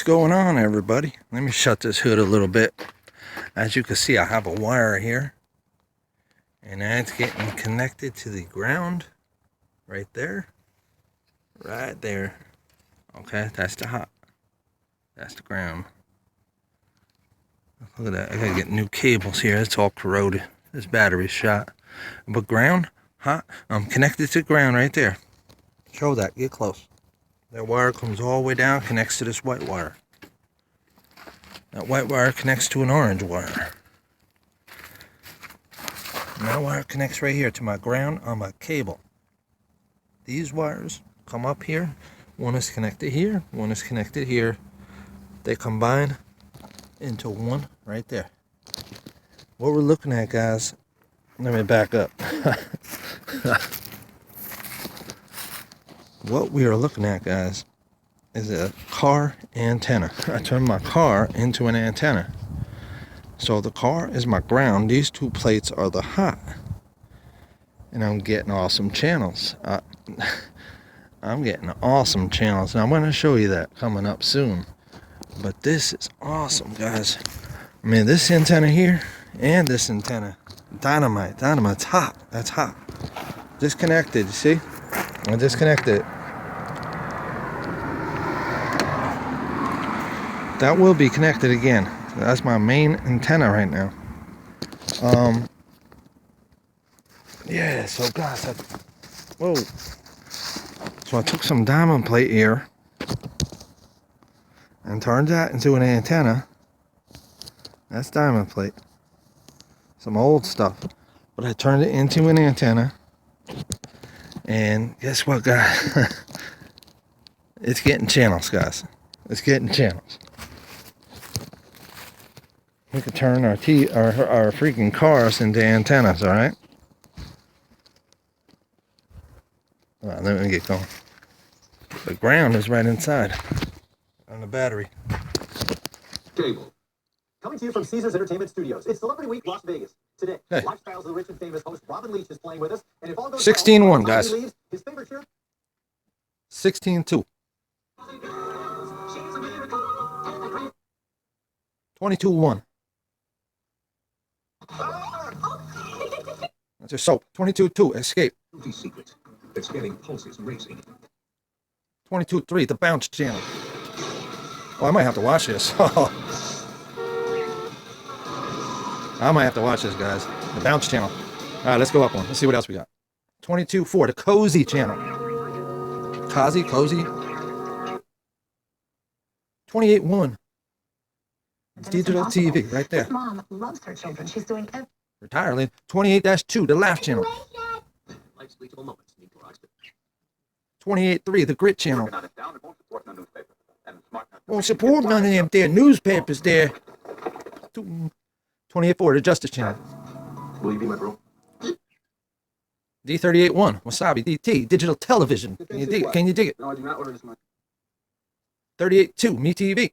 What's going on, everybody? Let me shut this hood a little bit. As you can see, I have a wire here, and that's getting connected to the ground right there. Okay, that's the hot. That's the ground. Look at that. I gotta get new cables here. It's all corroded. This battery's shot. But ground, hot. I'm connected to ground right there. Show that. Get close. That wire comes all the way down, connects to this white wire. That white wire connects to an orange wire. And that wire connects right here to my ground on my cable. These wires come up here. One is connected here. One is connected here. They combine into one right there. What we're looking at, guys, let me back up. What we are looking at, guys, is a car antenna. I turned my car into an antenna. So the car is my ground. These two plates are the hot. And I'm getting awesome channels. I'm getting awesome channels. And I'm going to show you that coming up soon. But this is awesome, guys. I mean, this antenna here and this antenna. Dynamite. Dynamite's hot. That's hot. Disconnected, you see? I disconnected it. That will be connected again. That's my main antenna right now. Yeah, so guys, whoa. So I took some diamond plate here and turned that into an antenna. That's diamond plate. Some old stuff. But I turned it into an antenna. And guess what, guys? It's getting channels, guys. It's getting channels. We could turn our freaking cars into antennas, all right? All right, let me get going. The ground is right inside on the battery. Cable. Coming to you from Caesars Entertainment Studios. It's Celebrity Week Las Vegas. Today, Lifestyles of the Rich and Famous host Robin Leach is playing with us. And if all goes 16-1, guys. Leaves, his favorite cheer? 16-2. 22-1. That's your soap. 22-2. Escape. Secret. It's getting pulses racing. 22-3. The Bounce Channel. Oh, I might have to watch this. I might have to watch this, guys. The Bounce Channel. All right, let's go up one. Let's see what else we got. 22-4. The Cozy Channel. Cozy. 28-1. It's digital TV right there. Mom loves her children. She's doing everything. Retirement. 28-2. The Laugh Channel. 28-3. The Grit Channel. Won't support none of them there newspapers there. 28-4. The Justice Channel. Will you be my bro? D38-1. Wasabi DT. Digital television. Can you dig it? No, I do not order this much. 38-2. Me TV.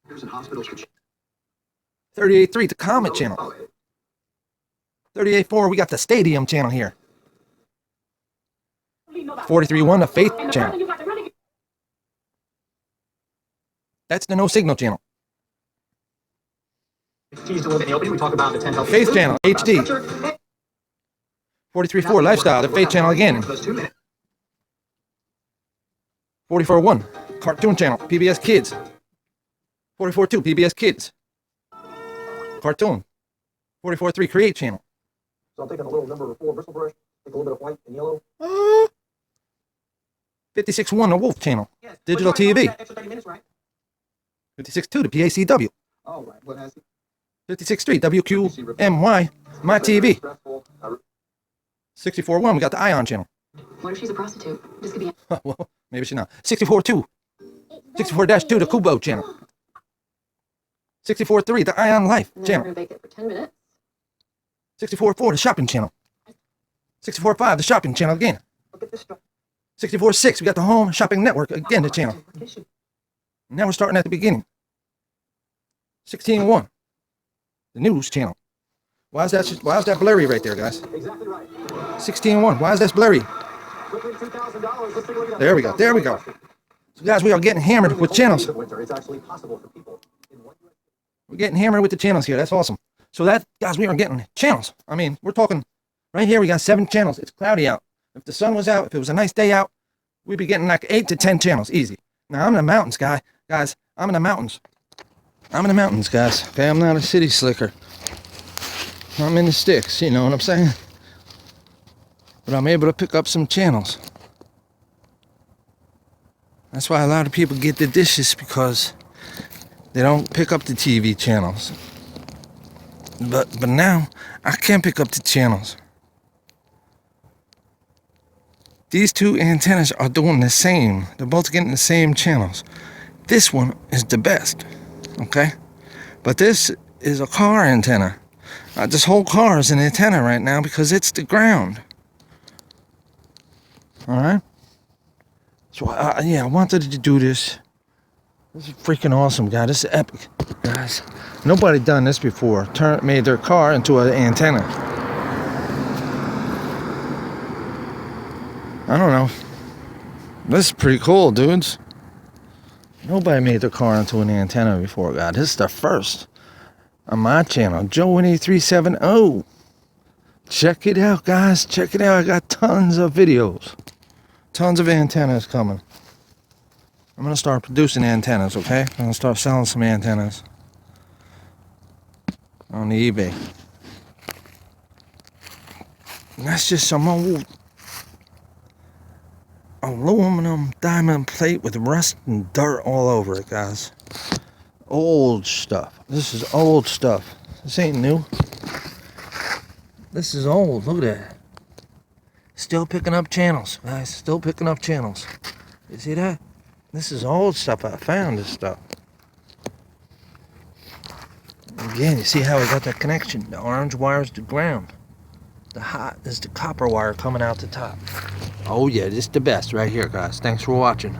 There's in hospitals for 38-3. The Comet Channel. 38-4. We got the Stadium Channel here. 43-1. The Faith Channel. That's the No Signal Channel. teased a little bit in the opening. We talk about the 10 healthy Faith foods. Channel. HD. 43-4. Lifestyle. The Faith Channel again. 44-1. Cartoon Channel. PBS Kids. 44-2. PBS Kids. Cartoon. 44-3. Create Channel. So I'm taking a little number 4 bristle brush, take a little bit of white and yellow. 56-1. The Wolf Channel. Yes. Digital But you TV. extra 30 minutes, right? 56-2. The PACW. Oh, right. What has 56-3. WQMY. My TV. 64-1. We got the Ion Channel. What if she's a prostitute? This could be. Well, maybe she's not. 64-2. 64-2. The Kubo Channel. 64-3. The Ion Life And then we're Channel. gonna bake it for 10 minutes. 64-4. The Shopping Channel. 64-5. The Shopping Channel again. Look at this stuff. 64-6. We got the Home Shopping Network again. The channel. Now we're starting at the beginning. 16-1. The News Channel. Why is that blurry right there, guys? Exactly right. 16-1. Why is that blurry? There we go. There we go. So guys, we are getting hammered with channels. Winter, it's actually possible for people in one We're getting hammered with the channels here. That's awesome. So that, guys, we are getting channels. I mean, we're talking right here. We got 7 channels. It's cloudy out. If the sun was out, if it was a nice day out, we'd be getting like 8 to 10 channels, easy. Now I'm in the mountains, guys. I'm in the mountains. I'm in the mountains, guys. Okay, I'm not a city slicker. I'm in the sticks. You know what I'm saying? But I'm able to pick up some channels. That's why a lot of people get the dishes, because they don't pick up the TV channels. But now I can pick up the channels. These 2 antennas are doing the same. They're both getting the same channels. This one is the best, okay? But this is a car antenna. This whole car is an antenna right now because it's the ground. All right? So, yeah, I wanted to do this. This is freaking awesome, guys. This is epic, guys. Nobody done this before. Made their car into an antenna. I don't know. This is pretty cool, dudes. Nobody made their car into an antenna before, God. This is the first on my channel, Joe370. Check it out, guys. Check it out. I got tons of videos. Tons of antennas coming. I'm going to start producing antennas, okay? I'm going to start selling some antennas on the eBay. And that's just some old aluminum diamond plate with rust and dirt all over it, guys. Old stuff. This is old stuff. This ain't new. This is old. Look at that. Still picking up channels, guys. Still picking up channels. You see that? This is old stuff. I found this stuff. Again, you see how we got that connection? The orange wire is the ground. The hot is the copper wire coming out the top. Oh yeah, this is the best right here, guys. Thanks for watching.